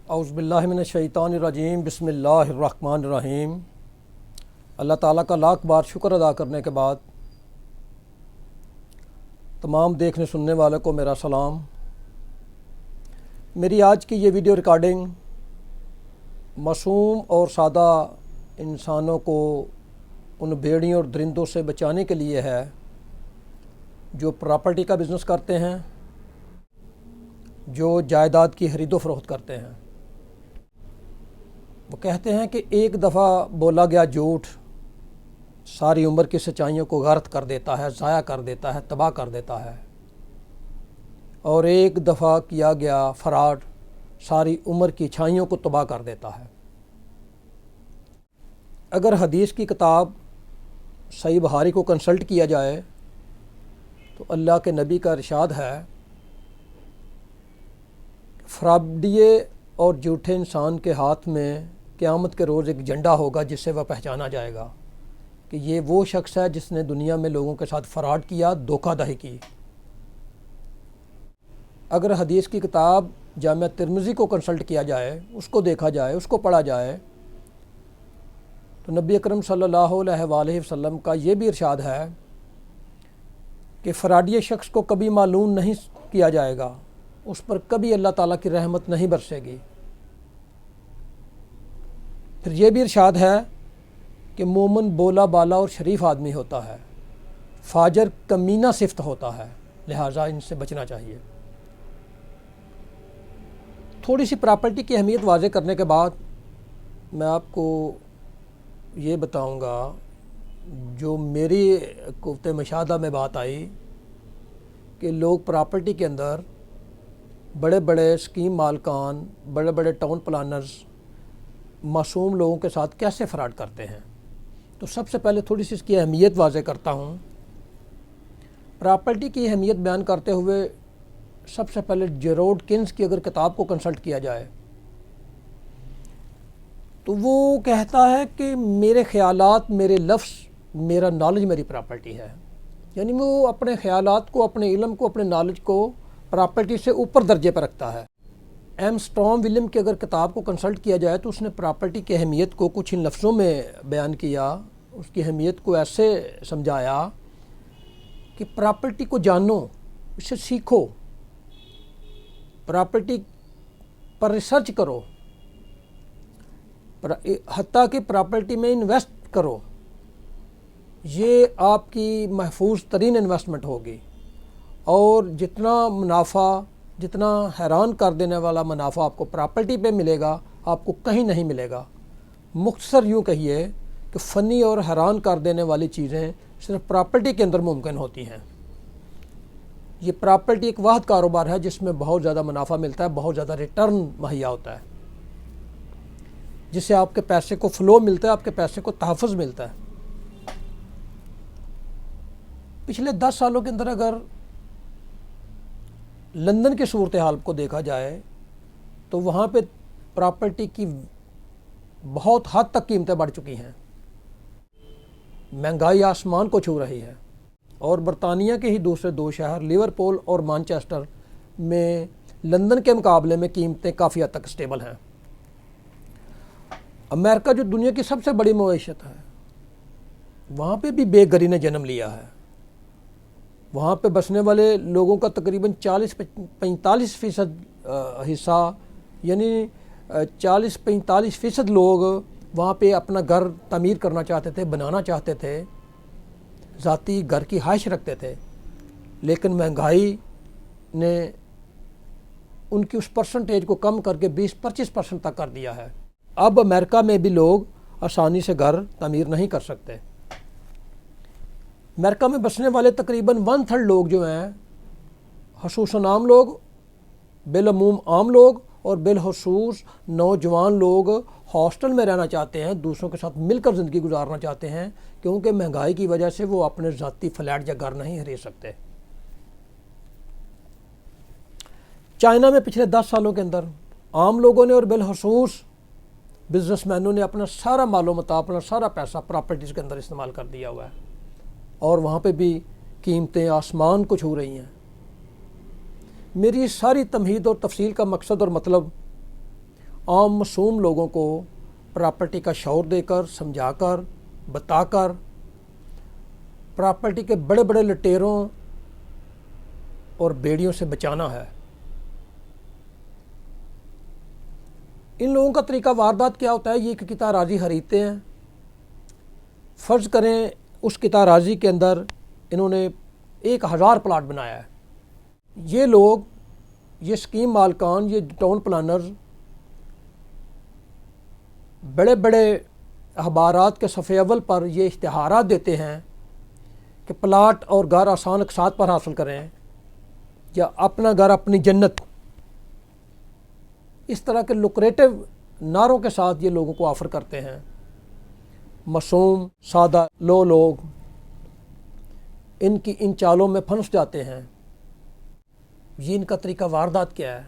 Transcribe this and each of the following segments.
اعوذ باللہ من الشیطان الرجیم بسم اللہ الرحمن الرحیم۔ اللہ تعالیٰ کا لاکھ بار شکر ادا کرنے کے بعد تمام دیکھنے سننے والوں کو میرا سلام۔ میری آج کی یہ ویڈیو ریکارڈنگ معصوم اور سادہ انسانوں کو ان بھیڑیوں اور درندوں سے بچانے کے لیے ہے جو پراپرٹی کا بزنس کرتے ہیں، جو جائیداد کی خرید و فروخت کرتے ہیں۔ وہ کہتے ہیں کہ ایک دفعہ بولا گیا جھوٹ ساری عمر کی سچائیوں کو غارت کر دیتا ہے، ضائع کر دیتا ہے، تباہ کر دیتا ہے، اور ایک دفعہ کیا گیا فراڈ ساری عمر کی اچھائیوں کو تباہ کر دیتا ہے۔ اگر حدیث کی کتاب صحیح بخاری کو کنسلٹ کیا جائے تو اللہ کے نبی کا ارشاد ہے، فراڈیے اور جھوٹے انسان کے ہاتھ میں قیامت کے روز ایک جھنڈا ہوگا جس سے وہ پہچانا جائے گا کہ یہ وہ شخص ہے جس نے دنیا میں لوگوں کے ساتھ فراڈ کیا، دھوکہ دہی کی۔ اگر حدیث کی کتاب جامعہ ترمذی کو کنسلٹ کیا جائے، اس کو دیکھا جائے، اس کو پڑھا جائے، تو نبی اکرم صلی اللہ علیہ وآلہ وسلم کا یہ بھی ارشاد ہے کہ فراڈی شخص کو کبھی معلوم نہیں کیا جائے گا، اس پر کبھی اللہ تعالیٰ کی رحمت نہیں برسے گی۔ پھر یہ بھی ارشاد ہے کہ مومن بولا بالا اور شریف آدمی ہوتا ہے، فاجر کمینہ صفت ہوتا ہے، لہٰذا ان سے بچنا چاہیے۔ تھوڑی سی پراپرٹی کی اہمیت واضح کرنے کے بعد میں آپ کو یہ بتاؤں گا جو میری قوت مشاہدہ میں بات آئی کہ لوگ پراپرٹی کے اندر بڑے بڑے اسکیم مالکان، بڑے بڑے ٹاؤن پلانرز معصوم لوگوں کے ساتھ کیسے فراڈ کرتے ہیں۔ تو سب سے پہلے تھوڑی سی اس کی اہمیت واضح کرتا ہوں۔ پراپرٹی کی اہمیت بیان کرتے ہوئے سب سے پہلے جیروڈ کنز کی اگر کتاب کو کنسلٹ کیا جائے تو وہ کہتا ہے کہ میرے خیالات، میرے لفظ، میرا نالج میری پراپرٹی ہے۔ یعنی وہ اپنے خیالات کو، اپنے علم کو، اپنے نالج کو پراپرٹی سے اوپر درجے پر رکھتا ہے۔ ایم اسٹرام ولیم کی اگر کتاب کو کنسلٹ کیا جائے تو اس نے پراپرٹی کی اہمیت کو کچھ ان لفظوں میں بیان کیا، اس کی اہمیت کو ایسے سمجھایا کہ پراپرٹی کو جانو، اسے سیکھو، پراپرٹی پر ریسرچ کرو، حتیٰ کہ پراپرٹی میں انویسٹ کرو، یہ آپ کی محفوظ ترین انویسٹمنٹ ہوگی، اور جتنا منافع، جتنا حیران کر دینے والا منافع آپ کو پراپرٹی پہ ملے گا آپ کو کہیں نہیں ملے گا۔ مختصر یوں کہیے کہ فنی اور حیران کر دینے والی چیزیں صرف پراپرٹی کے اندر ممکن ہوتی ہیں۔ یہ پراپرٹی ایک واحد کاروبار ہے جس میں بہت زیادہ منافع ملتا ہے، بہت زیادہ ریٹرن مہیا ہوتا ہے، جس سے آپ کے پیسے کو فلو ملتا ہے، آپ کے پیسے کو تحفظ ملتا ہے۔ پچھلے 10 سالوں کے اندر اگر لندن کی صورتحال کو دیکھا جائے تو وہاں پہ پراپرٹی کی بہت حد تک قیمتیں بڑھ چکی ہیں، مہنگائی آسمان کو چھو رہی ہے، اور برطانیہ کے ہی دوسرے 2 شہر لیورپول اور مانچسٹر میں لندن کے مقابلے میں قیمتیں کافی حد تک اسٹیبل ہیں۔ امریکہ جو دنیا کی سب سے بڑی معیشت ہے، وہاں پہ بھی بے گھری نے جنم لیا ہے۔ وہاں پہ بسنے والے لوگوں کا تقریباً 40-45% حصہ، یعنی 40-45% لوگ وہاں پہ اپنا گھر تعمیر کرنا چاہتے تھے، بنانا چاہتے تھے، ذاتی گھر کی خواہش رکھتے تھے، لیکن مہنگائی نے ان کی اس پرسنٹیج کو کم کر کے 20-25% تک کر دیا ہے۔ اب امریکہ میں بھی لوگ آسانی سے گھر تعمیر نہیں کر سکتے۔ امریکہ میں بسنے والے تقریباً 1/3 لوگ جو ہیں، خصوصاً عام لوگ، بالعموم عام لوگ اور بالخصوص نوجوان لوگ ہاسٹل میں رہنا چاہتے ہیں، دوسروں کے ساتھ مل کر زندگی گزارنا چاہتے ہیں، کیونکہ مہنگائی کی وجہ سے وہ اپنے ذاتی فلیٹ یا گھر نہیں خرید سکتے۔ چائنا میں پچھلے 10 سالوں کے اندر عام لوگوں نے اور بالخصوص بزنس مینوں نے اپنا سارا مال و متاع، اپنا سارا پیسہ پراپرٹیز کے اندر استعمال کر دیا ہوا ہے، اور وہاں پہ بھی قیمتیں آسمان کو چھو رہی ہیں۔ میری ساری تمہید اور تفصیل کا مقصد اور مطلب عام معصوم لوگوں کو پراپرٹی کا شعور دے کر، سمجھا کر، بتا کر پراپرٹی کے بڑے بڑے لٹیروں اور بیڑیوں سے بچانا ہے۔ ان لوگوں کا طریقہ واردات کیا ہوتا ہے؟ یہ ایک کتا راضی خریدتے ہیں، فرض کریں اس کتا راضی کے اندر انہوں نے 1000 پلاٹ بنایا ہے۔ یہ لوگ، یہ اسکیم مالکان، یہ ٹاؤن پلانرز بڑے بڑے اخبارات کے صفحے اول پر یہ اشتہارات دیتے ہیں کہ پلاٹ اور گھر آسان اقساط پر حاصل کریں، یا اپنا گھر اپنی جنت۔ اس طرح کے لکریٹو نعروں کے ساتھ یہ لوگوں کو آفر کرتے ہیں۔ معصوم سادہ لوگ ان کی ان چالوں میں پھنس جاتے ہیں۔ یہ ان کا طریقہ واردات کیا ہے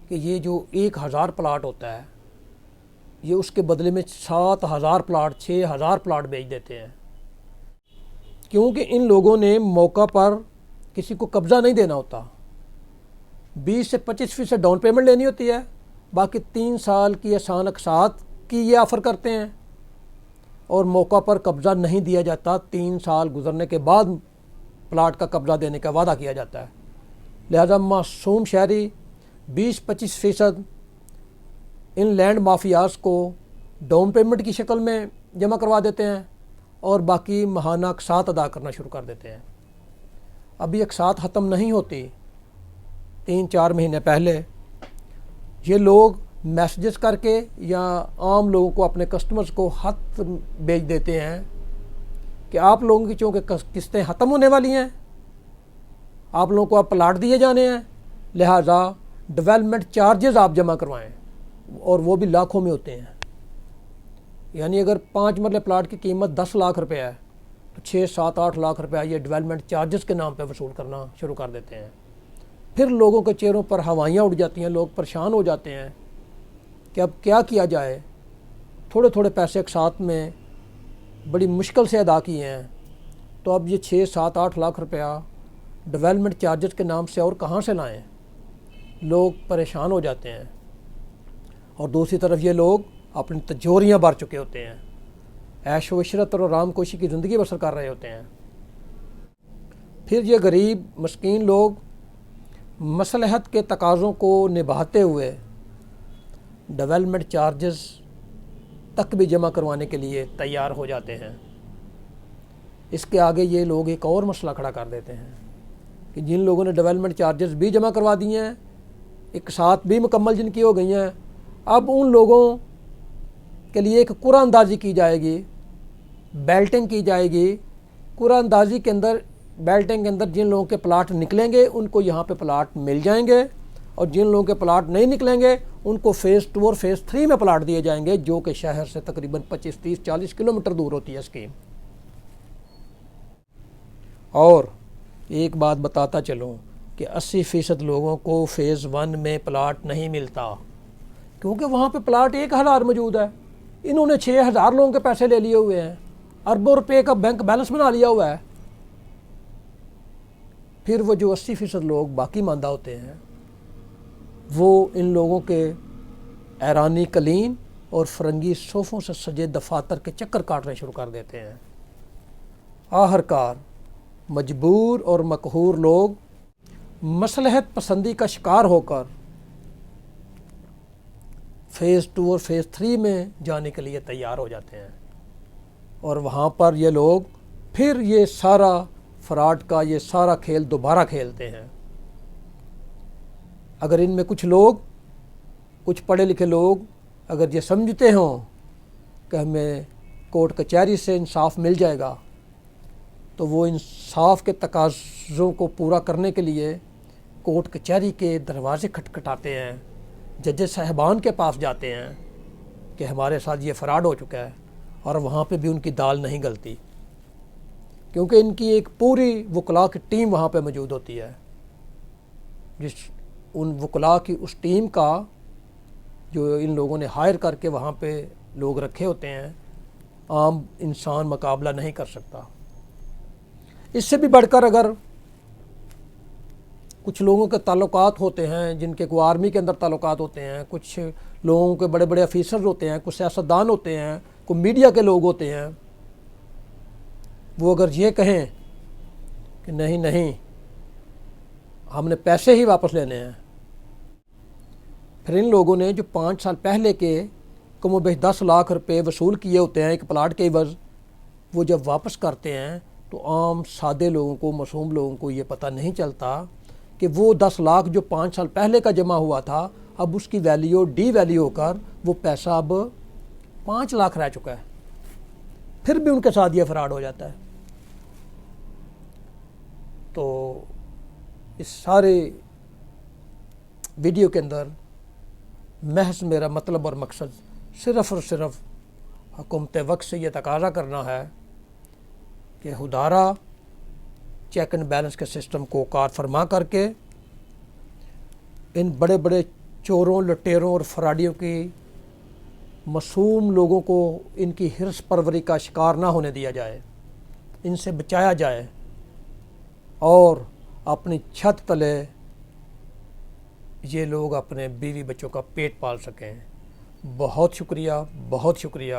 کہ یہ جو 1000 پلاٹ ہوتا ہے، یہ اس کے بدلے میں 7000 پلاٹ، 6000 پلاٹ بیچ دیتے ہیں، کیونکہ ان لوگوں نے موقع پر کسی کو قبضہ نہیں دینا ہوتا۔ 20 سے 25% ڈاؤن پیمنٹ لینی ہوتی ہے، باقی 3 سال کی آسان اقساط کی یہ آفر کرتے ہیں، اور موقع پر قبضہ نہیں دیا جاتا۔ 3 سال گزرنے کے بعد پلاٹ کا قبضہ دینے کا وعدہ کیا جاتا ہے۔ لہذا معصوم شہری 20-25% ان لینڈ مافیاز کو ڈاؤن پیمنٹ کی شکل میں جمع کروا دیتے ہیں، اور باقی ماہانہ اقساط ادا کرنا شروع کر دیتے ہیں۔ ابھی اقساط ختم نہیں ہوتی، 3-4 مہینے پہلے یہ لوگ میسیجز کر کے یا عام لوگوں کو، اپنے کسٹمرز کو خط بھیج دیتے ہیں کہ آپ لوگوں کی چونکہ قسطیں ختم ہونے والی ہیں، آپ لوگوں کو اب پلاٹ دیے جانے ہیں، لہٰذا ڈیولپمنٹ چارجز آپ جمع کروائیں، اور وہ بھی لاکھوں میں ہوتے ہیں۔ یعنی اگر 5 مرلے پلاٹ کی قیمت 10 لاکھ روپے ہے تو 6-7-8 لاکھ روپے یہ ڈیولپمنٹ چارجز کے نام پہ وصول کرنا شروع کر دیتے ہیں۔ پھر لوگوں کے چہروں پر ہوائیاں اڑ جاتی ہیں، لوگ پریشان ہو جاتے ہیں کہ اب کیا کیا جائے۔ تھوڑے تھوڑے پیسے اقساط میں بڑی مشکل سے ادا کیے ہیں، تو اب یہ 6-7-8 لاکھ روپیہ ڈیولپمنٹ چارجز کے نام سے اور کہاں سے لائیں؟ لوگ پریشان ہو جاتے ہیں، اور دوسری طرف یہ لوگ اپنی تجوریاں بھر چکے ہوتے ہیں، عیش و عشرت اور آرام کوشی کی زندگی بسر کر رہے ہوتے ہیں۔ پھر یہ غریب مسکین لوگ مصلحت کے تقاضوں کو نبھاتے ہوئے ڈیولپمنٹ چارجز تک بھی جمع کروانے کے لیے تیار ہو جاتے ہیں۔ اس کے آگے یہ لوگ ایک اور مسئلہ کھڑا کر دیتے ہیں کہ جن لوگوں نے ڈیولپمنٹ چارجز بھی جمع کروا دیے ہیں، اقساط بھی مکمل جن کی ہو گئی ہیں، اب ان لوگوں کے لیے ایک قرعہ اندازی کی جائے گی، بیلٹنگ کی جائے گی۔ قرعہ اندازی کے اندر، بیلٹنگ کے اندر جن لوگوں کے پلاٹ نکلیں گے ان کو یہاں پہ پلاٹ مل جائیں گے، اور جن لوگوں کے پلاٹ نہیں نکلیں گے ان کو فیز 2 اور فیز 3 میں پلاٹ دیے جائیں گے، جو کہ شہر سے تقریباً 25-30-40 کلومیٹر دور ہوتی ہے اسکیم۔ اور ایک بات بتاتا چلوں کہ 80% لوگوں کو فیز 1 میں پلاٹ نہیں ملتا، کیونکہ وہاں پہ پلاٹ 1000 موجود ہے، انہوں نے 6000 لوگوں کے پیسے لے لیے ہوئے ہیں، اربوں روپے کا بینک بیلنس بنا لیا ہوا ہے۔ پھر وہ جو 80% لوگ باقی ماندہ ہوتے ہیں، وہ ان لوگوں کے ایرانی قلین اور فرنگی صوفوں سے سجے دفاتر کے چکر کاٹنے شروع کر دیتے ہیں۔ آخرکار مجبور اور مقہور لوگ مصلحت پسندی کا شکار ہو کر فیز 2 اور فیز 3 میں جانے کے لیے تیار ہو جاتے ہیں، اور وہاں پر یہ لوگ پھر یہ سارا فراڈ کا یہ سارا کھیل دوبارہ کھیلتے ہیں۔ اگر ان میں کچھ لوگ، کچھ پڑھے لکھے لوگ اگر یہ سمجھتے ہوں کہ ہمیں کورٹ کچہری سے انصاف مل جائے گا، تو وہ انصاف کے تقاضوں کو پورا کرنے کے لیے کورٹ کچہری کے دروازے کھٹکھٹاتے ہیں، ججز صاحبان کے پاس جاتے ہیں کہ ہمارے ساتھ یہ فراڈ ہو چکا ہے، اور وہاں پہ بھی ان کی دال نہیں گلتی، کیونکہ ان کی ایک پوری وکلاء کی ٹیم وہاں پہ موجود ہوتی ہے۔ ان وکلاء کی اس ٹیم کا جو ان لوگوں نے ہائر کر کے وہاں پہ لوگ رکھے ہوتے ہیں، عام انسان مقابلہ نہیں کر سکتا۔ اس سے بھی بڑھ کر اگر کچھ لوگوں کے تعلقات ہوتے ہیں جن کے کوئی آرمی کے اندر تعلقات ہوتے ہیں، کچھ لوگوں کے بڑے بڑے آفیسر ہوتے ہیں، کچھ سیاستدان ہوتے ہیں، کوئی میڈیا کے لوگ ہوتے ہیں، وہ اگر یہ کہیں کہ نہیں نہیں ہم نے پیسے ہی واپس لینے ہیں، پھر ان لوگوں نے جو 5 سال پہلے کے کم و بیش 10 لاکھ روپے وصول کیے ہوتے ہیں ایک پلاٹ کے عوض، وہ جب واپس کرتے ہیں تو عام سادے لوگوں کو، معصوم لوگوں کو یہ پتہ نہیں چلتا کہ وہ 10 لاکھ جو 5 سال پہلے کا جمع ہوا تھا، اب اس کی ویلیو ڈی ویلیو ہو کر وہ پیسہ اب 5 لاکھ رہ چکا ہے، پھر بھی ان کے ساتھ یہ فراڈ ہو جاتا ہے۔ تو اس سارے ویڈیو کے اندر محض میرا مطلب اور مقصد صرف اور صرف حکومت وقت سے یہ تقاضا کرنا ہے کہ خدارا چیک اینڈ بیلنس کے سسٹم کو کار فرما کر کے ان بڑے بڑے چوروں، لٹیروں اور فراڈیوں کی معصوم لوگوں کو ان کی حرص پروری کا شکار نہ ہونے دیا جائے، ان سے بچایا جائے اور اپنی چھت تلے یہ لوگ اپنے بیوی بچوں کا پیٹ پال سکیں۔ بہت شکریہ، بہت شکریہ۔